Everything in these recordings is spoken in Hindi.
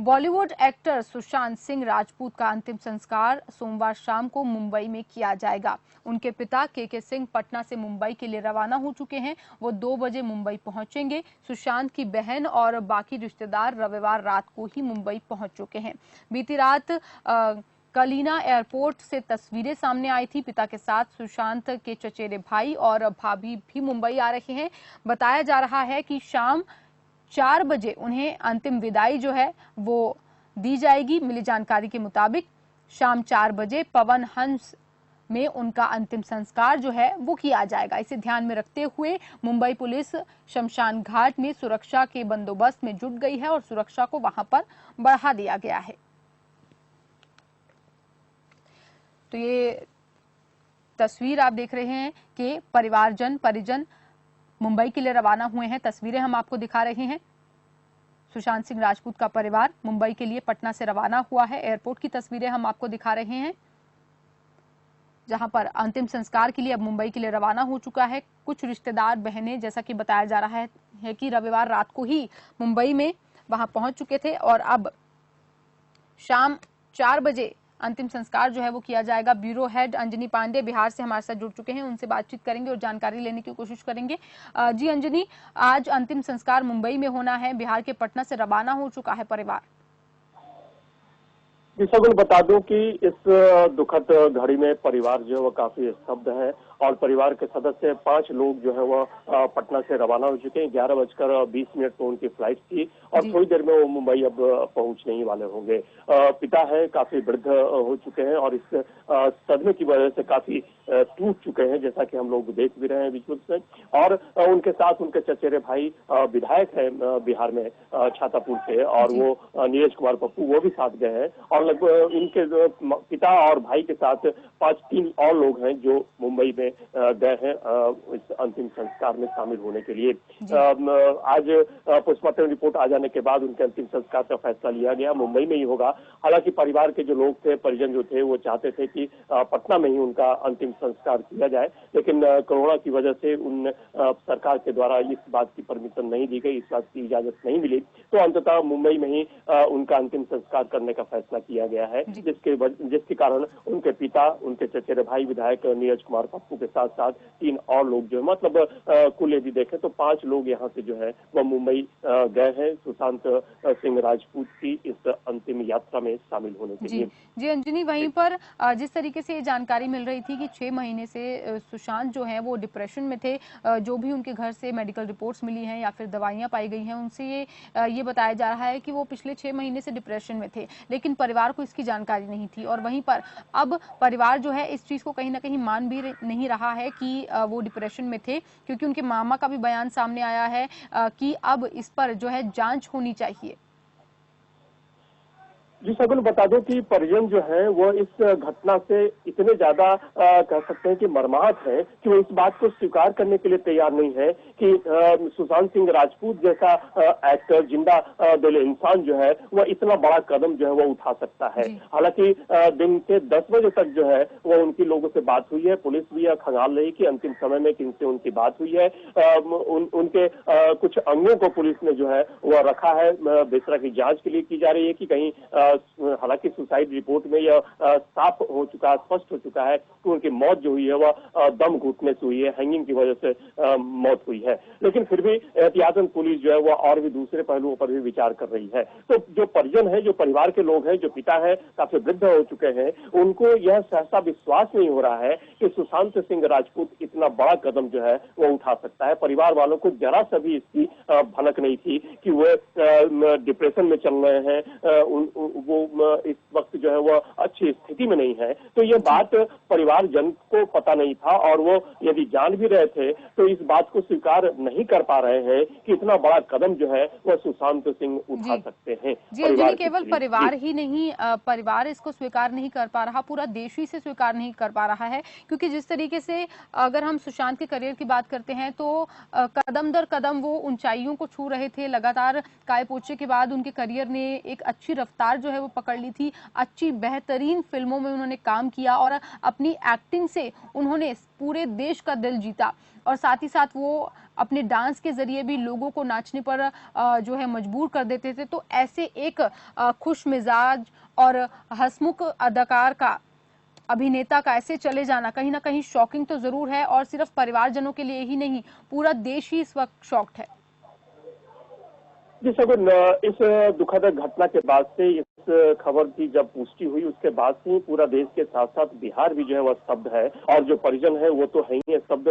बॉलीवुड एक्टर सुशांत सिंह राजपूत का अंतिम संस्कार सोमवार शाम को मुंबई में किया जाएगा। उनके पिता के सिंह पटना से मुंबई के लिए रवाना हो चुके हैं। वो 2 बजे मुंबई पहुंचेंगे। सुशांत की बहन और बाकी रिश्तेदार रविवार रात को ही मुंबई पहुंच चुके हैं। बीती रात कलीना एयरपोर्ट से तस्वीरें सामने आई थी। पिता के साथ सुशांत के चचेरे भाई और भाभी भी मुंबई आ रहे हैं। बताया जा रहा है कि शाम 4 बजे उन्हें अंतिम विदाई जो है वो दी जाएगी। मिली जानकारी के मुताबिक शाम 4 बजे पवन हंस में उनका अंतिम संस्कार जो है वो किया जाएगा। इसे ध्यान में रखते हुए मुंबई पुलिस शमशान घाट में सुरक्षा के बंदोबस्त में जुट गई है और सुरक्षा को वहां पर बढ़ा दिया गया है। तो ये तस्वीर आप देख रहे हैं कि परिजन मुंबई के लिए रवाना हुए हैं। तस्वीरें हम आपको दिखा रहे हैं। सुशांत सिंह राजपूत का परिवार मुंबई के लिए पटना से रवाना हुआ है। एयरपोर्ट की तस्वीरें हम आपको दिखा रहे हैं, जहां पर अंतिम संस्कार के लिए अब मुंबई के लिए रवाना हो चुका है। कुछ रिश्तेदार बहनें, जैसा कि बताया जा रहा है कि रविवार रात को ही मुंबई में वहां पहुंच चुके थे और अब शाम 4 बजे अंतिम संस्कार जो है वो किया जाएगा। ब्यूरो हेड अंजनी पांडे बिहार से हमारे साथ जुड़ चुके हैं, उनसे बातचीत करेंगे और जानकारी लेने की कोशिश करेंगे। जी अंजनी, आज अंतिम संस्कार मुंबई में होना है, बिहार के पटना से रवाना हो चुका है परिवार। जी सगुन, बता दूं कि इस दुखद घड़ी में परिवार जो है वो काफी स्तब्ध है और परिवार के सदस्य 5 लोग जो है वो पटना से रवाना हो चुके हैं। 11:20 पर उनकी फ्लाइट थी और थोड़ी देर में वो मुंबई अब पहुंचने ही वाले होंगे। पिता है, काफी वृद्ध हो चुके हैं और इस सदमे की वजह से काफी टूट चुके हैं, जैसा कि हम लोग देख भी रहे हैं विजुअल्स में। और उनके साथ उनके चचेरे भाई विधायक है बिहार में छातापुर से, और वो नीरज कुमार पप्पू, वो भी साथ गए हैं। और लगभग इनके पिता और भाई के साथ 3 और लोग हैं जो मुंबई में गए हैं इस अंतिम संस्कार में शामिल होने के लिए। आज पोस्टमार्टम रिपोर्ट आ जाने के बाद उनके अंतिम संस्कार का फैसला लिया गया, मुंबई में ही होगा। हालांकि परिवार के जो लोग थे, परिजन जो थे, वो चाहते थे कि पटना में ही उनका अंतिम संस्कार किया जाए, लेकिन कोरोना की वजह से उन सरकार के द्वारा इस बात की परमिशन नहीं दी गई, इस बात की इजाजत नहीं मिली, तो अंततः मुंबई में ही उनका अंतिम संस्कार करने का फैसला किया गया है, जिसके कारण उनके पिता, उनके चचेरे भाई विधायक नीरज कुमार पप्पू के साथ साथ 3 और लोग जो है, मतलब कुल यदि देखें तो 5 लोग यहाँ से जो है वह मुंबई गए हैं सुशांत सिंह राजपूत की इस अंतिम यात्रा में शामिल होने के लिए। जी अंजनी, वहीं पर जिस तरीके से ये जानकारी मिल रही थी कि 6 महीने से सुशांत जो है वो डिप्रेशन में थे, जो भी उनके घर से मेडिकल रिपोर्ट्स मिली हैं या फिर दवाइयां पाई गई हैं, उनसे ये बताया जा रहा है कि वो पिछले 6 महीने से डिप्रेशन में थे, लेकिन परिवार को इसकी जानकारी नहीं थी। और वहीं पर अब परिवार जो है इस चीज को कहीं ना कहीं मान भी नहीं रहा है कि वो डिप्रेशन में थे, क्योंकि उनके मामा का भी बयान सामने आया है कि अब इस पर जो है जांच होनी चाहिए। जी सगुन, बता दो कि परिजन जो है वो इस घटना से इतने ज्यादा कह सकते हैं कि मर्माहत है कि वो इस बात को स्वीकार करने के लिए तैयार नहीं है कि सुशांत सिंह राजपूत जैसा एक्टर, जिंदा दिल इंसान जो है वह इतना बड़ा कदम जो है वो उठा सकता है। हालांकि दिन के 10 बजे तक जो है वो उनकी लोगों से बात हुई है। पुलिस भी यह खंगाल रही कि अंतिम समय में किनसे उनकी बात हुई है। उनके कुछ अंगों को पुलिस ने जो है वह रखा है, बेसरा की जांच के लिए की जा रही है कि कहीं हालांकि सुसाइड रिपोर्ट में यह साफ हो चुका है, स्पष्ट हो चुका है कि उनकी मौत जो हुई है वह दम घुटने से हुई है, हैंगिंग की वजह से मौत हुई है। लेकिन फिर भी एहतियातन पुलिस जो है वह और भी दूसरे पहलुओं पर भी विचार कर रही है। तो जो परिजन है, जो परिवार के लोग हैं, जो पिता है, काफी वृद्ध हो चुके हैं, उनको यह सहसा विश्वास नहीं हो रहा है कि सुशांत सिंह राजपूत इतना बड़ा कदम जो है वो उठा सकता है। परिवार वालों को जरा सा भी इसकी भनक नहीं थी कि वो डिप्रेशन में चल रहे हैं, वो इस वक्त जो है वो अच्छी स्थिति में नहीं है। तो ये बात परिवारजन को पता नहीं था और वो यदि जान भी रहे थे तो इस बात को स्वीकार नहीं कर पा रहे हैं कि इतना बड़ा कदम जो है वह सुशांत सिंह उठा सकते हैं। जी अंजलि, केवल परिवार ही नहीं, परिवार इसको स्वीकार नहीं कर पा रहा, पूरा देश ही से स्वीकार नहीं कर पा रहा है। क्योंकि जिस तरीके से अगर हम सुशांत के करियर की बात करते हैं तो कदम दर कदम वो ऊंचाइयों को छू रहे थे। लगातार काय पोछे के बाद उनके करियर ने एक अच्छी रफ्तार जो है वो पकड़ ली थी। अच्छी बेहतरीन फिल्मों में उन्होंने काम किया और अपनी एक्टिंग से उन्होंने पूरे देश का दिल जीता और साथ ही साथ वो अपने डांस के जरिए भी लोगों को नाचने पर जो है मजबूर कर देते थे। तो ऐसे एक खुश मिजाज और हंसमुख अदाकार का, अभिनेता का ऐसे चले जाना कहीं ना कहीं शॉकिंग तो जरूर है और सिर्फ परिवारजनों के लिए ही नहीं, पूरा देश ही इस वक्त शॉक्ड है। जी सगुन, इस दुखद घटना के बाद से, इस खबर की जब पुष्टि हुई उसके बाद से पूरा देश के साथ साथ बिहार भी जो है वह स्तब्ध है और जो परिजन है वो तो है ही स्तब्ध।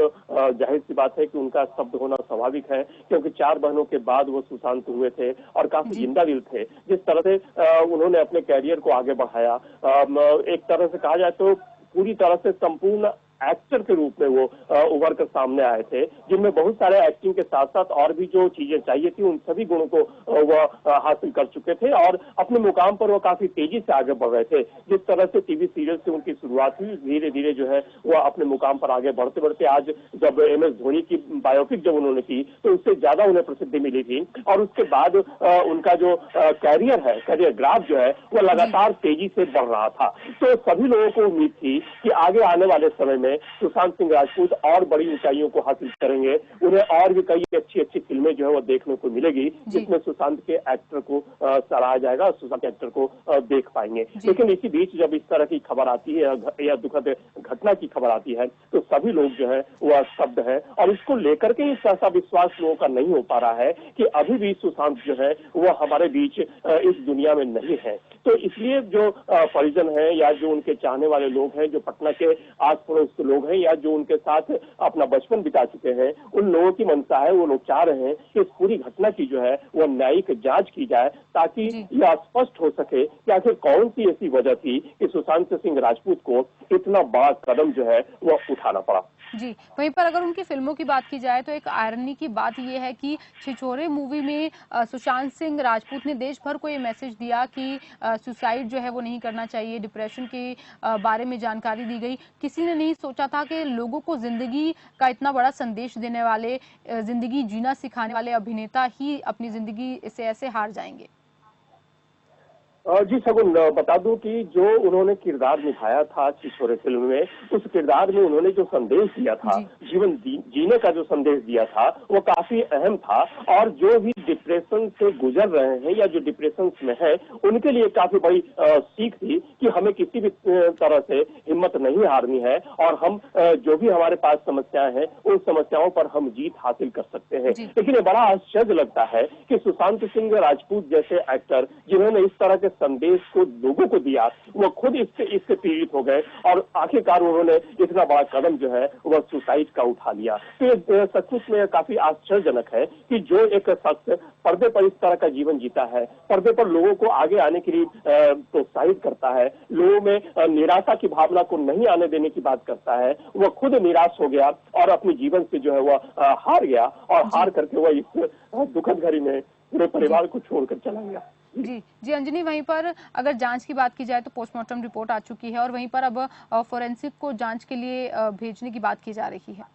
जाहिर सी बात है कि उनका स्तब्ध होना स्वाभाविक है, क्योंकि 4 बहनों के बाद वो सुशांत हुए थे और काफी जिंदा दिल थे। जिस तरह से उन्होंने अपने कैरियर को आगे बढ़ाया, एक तरह से कहा जाए तो पूरी तरह से संपूर्ण एक्टर के रूप में वो उभर कर सामने आए थे, जिनमें बहुत सारे एक्टिंग के साथ साथ और भी जो चीजें चाहिए थी उन सभी गुणों को वह हासिल कर चुके थे और अपने मुकाम पर वो काफी तेजी से आगे बढ़ रहे थे। जिस तरह से टीवी सीरियल से उनकी शुरुआत हुई, धीरे धीरे जो है वह अपने मुकाम पर आगे बढ़ते बढ़ते आज जब MS धोनी की बायोपिक जब उन्होंने की तो उससे ज्यादा उन्हें प्रसिद्धि मिली थी और उसके बाद उनका जो कैरियर है, कैरियर ग्राफ जो है वह लगातार तेजी से बढ़ रहा था। तो सभी लोगों को उम्मीद थी कि आगे आने वाले समय में सुशांत सिंह राजपूत और बड़ी ऊंचाइयों को हासिल करेंगे, उन्हें और भी कई अच्छी अच्छी फिल्में जो है वो देखने को मिलेगी जिसमें सुशांत के एक्टर को सराहा जाएगा और सुशांत के एक्टर को देख पाएंगे। लेकिन इसी बीच जब इस तरह की खबर आती है या दुखद घटना की खबर आती है तो सभी लोग जो है वह स्तब्ध है और इसको लेकर के ऐसा विश्वास लोगों का नहीं हो पा रहा है कि अभी भी सुशांत जो है वह हमारे बीच इस दुनिया में नहीं है। तो इसलिए जो परिजन है या जो उनके चाहने वाले लोग हैं, जो पटना के आस पड़ोस के लोग हैं या जो उनके साथ अपना बचपन बिता चुके हैं, उन लोगों की मंशा है, वो लोग चाह रहे हैं कि इस पूरी घटना की जो है वो न्यायिक जांच की जाए ताकि यह स्पष्ट हो सके कि आखिर कौन सी ऐसी वजह थी कि सुशांत सिंह राजपूत को इतना बड़ा कदम जो है वह उठाना पड़ा। जी, वहीं पर अगर उनकी फिल्मों की बात की जाए तो एक आयरनी की बात यह है कि छिछोरे मूवी में सुशांत सिंह राजपूत ने देश भर को ये मैसेज दिया कि सुसाइड जो है वो नहीं करना चाहिए, डिप्रेशन के बारे में जानकारी दी गई। किसी ने नहीं सोचा था कि लोगों को जिंदगी का इतना बड़ा संदेश देने वाले, जिंदगी जीना सिखाने वाले अभिनेता ही अपनी जिंदगी से ऐसे हार जाएंगे। जी सगुन, बता दूं कि जो उन्होंने किरदार निभाया था छिछोरे फिल्म में, उस किरदार में उन्होंने जो संदेश दिया था, जीवन जीने का जो संदेश दिया था वो काफी अहम था और जो भी डिप्रेशन से गुजर रहे हैं या जो डिप्रेशन में है उनके लिए काफी बड़ी सीख थी कि हमें किसी भी तरह से हिम्मत नहीं हारनी है और हम जो भी हमारे पास समस्याएं हैं उन समस्याओं पर हम जीत हासिल कर सकते हैं। लेकिन ये बड़ा आश्चर्य लगता है कि सुशांत सिंह राजपूत जैसे एक्टर जिन्होंने इस तरह के संदेश को लोगों को दिया, वो खुद इससे पीड़ित हो गए और आखिरकार उन्होंने इतना बड़ा कदम जो है वह सुसाइड का उठा लिया। तो ये सचमुच में काफी आश्चर्यजनक है कि जो एक शख्स पर्दे पर इस तरह का जीवन जीता है, पर्दे पर लोगों को आगे आने के लिए प्रोत्साहित करता है, लोगों में निराशा की भावना को नहीं आने देने की बात करता है, वह खुद निराश हो गया और अपने जीवन से जो है वह हार गया और हार करके वह इस दुखद घड़ी में पूरे परिवार को छोड़कर चला गया। जी अंजनी, वहीं पर अगर जांच की बात की जाए तो पोस्टमार्टम रिपोर्ट आ चुकी है और वहीं पर अब फोरेंसिक को जांच के लिए भेजने की बात की जा रही है।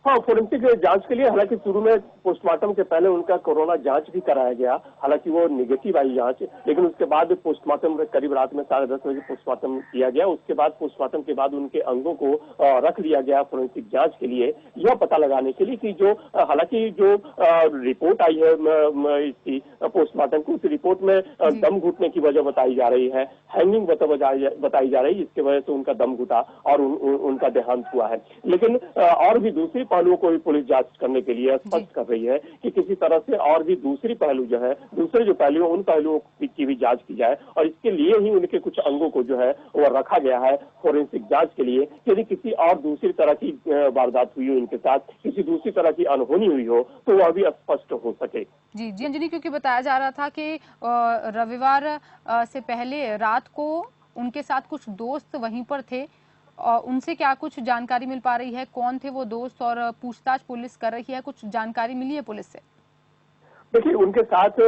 हाँ, फोरेंसिक जांच के लिए, हालांकि शुरू में पोस्टमार्टम के पहले उनका कोरोना जांच भी कराया गया, हालांकि वो निगेटिव आई जांच, लेकिन उसके बाद पोस्टमार्टम करीब रात में 10:30 बजे पोस्टमार्टम किया गया। उसके बाद पोस्टमार्टम के बाद उनके अंगों को रख लिया गया फोरेंसिक जांच के लिए, यह पता लगाने के लिए कि जो हालांकि जो रिपोर्ट आई है इसकी पोस्टमार्टम की, उस रिपोर्ट में दम घुटने की वजह बताई जा रही है, हैंगिंग बताई जा रही है, जिसकी वजह से उनका दम घुटा और उनका देहांत हुआ है। लेकिन और भी दूसरी पहलुओं को भी पुलिस जांच करने के लिए स्पष्ट कर रही है कि किसी तरह से और भी दूसरी पहलू जो है, दूसरे जो पहलू उन पहलुओं की भी जांच की जाए और इसके लिए ही उनके कुछ अंगों को जो है वो रखा गया है फोरेंसिक जांच के लिए। यदि किसी और दूसरी तरह की वारदात हुई हो इनके साथ, किसी दूसरी तरह की अनहोनी हुई हो तो वह भी स्पष्ट हो सके। जी अंजनी, क्योंकि बताया जा रहा था कि रविवार से पहले रात को उनके साथ कुछ दोस्त वहीं पर थे और उनसे क्या कुछ जानकारी मिल पा रही है? कौन थे वो दोस्त और पूछताछ पुलिस कर रही है? कुछ जानकारी मिली है पुलिस से? देखिए, उनके साथ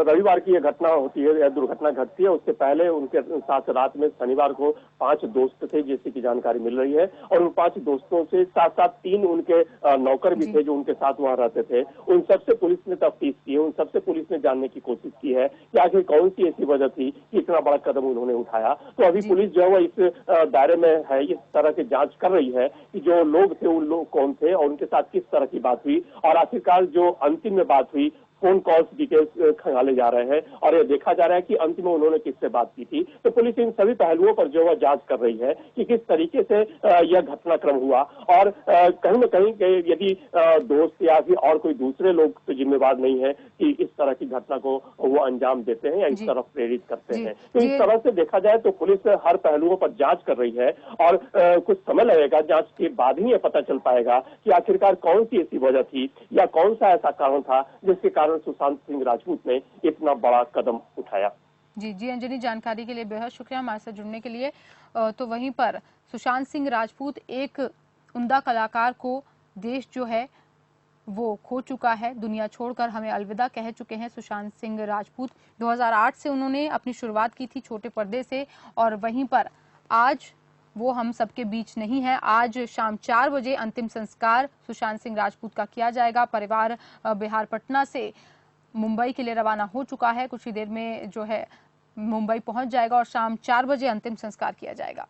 रविवार की ये घटना होती है, यह दुर्घटना घटती है। उससे पहले उनके साथ रात में शनिवार को 5 दोस्त थे, जैसे की जानकारी मिल रही है। और उन 5 दोस्तों से साथ साथ 3 उनके नौकर भी थे, जो उनके साथ वहां रहते थे। उन सबसे पुलिस ने तफ्तीश की है, उन सबसे पुलिस ने जानने की कोशिश की है कि आखिर कौन सी ऐसी वजह थी कि इतना बड़ा कदम उन्होंने उठाया। तो अभी पुलिस जो है वो इस दायरे में है, इस तरह की जांच कर रही है कि जो लोग थे उन लोग कौन थे और उनके साथ किस तरह की बात हुई, और आखिरकार जो अंतिम में बात हुई, फोन कॉल्स डिटेल्स खंगाले जा रहे हैं और ये देखा जा रहा है कि अंत में उन्होंने किससे बात की थी। तो पुलिस इन सभी पहलुओं पर जो है जांच कर रही है कि किस तरीके से यह घटनाक्रम हुआ, और कहीं न कहीं यदि दोस्त या फिर और कोई दूसरे लोग तो जिम्मेवार नहीं है कि इस तरह की घटना को वो अंजाम देते हैं या इस तरफ प्रेरित करते हैं। तो इस तरह से देखा जाए तो पुलिस हर पहलुओं पर जांच कर रही है, और कुछ समय लगेगा, जांच के बाद ही ये पता चल पाएगा कि आखिरकार कौन सी ऐसी वजह थी या कौन सा ऐसा कारण था जिसके कारण सुशांत सिंह राजपूत ने इतना बड़ा कदम उठाया। जी अंजनी, जानकारी के लिए बेहद शुक्रिया हमारे साथ जुड़ने के लिए। तो वहीं पर सुशांत सिंह राजपूत एक उम्दा कलाकार को देश जो है वो खो चुका है, दुनिया छोड़कर हमें अलविदा कह चुके हैं सुशांत सिंह राजपूत। 2008 से उन्होंने अपनी शुरुआत की थी छोटे पर्दे से, और वहीं पर आज वो हम सबके बीच नहीं है। आज शाम 4 बजे अंतिम संस्कार सुशांत सिंह राजपूत का किया जाएगा। परिवार बिहार पटना से मुंबई के लिए रवाना हो चुका है, कुछ ही देर में जो है मुंबई पहुंच जाएगा और शाम 4 बजे अंतिम संस्कार किया जाएगा।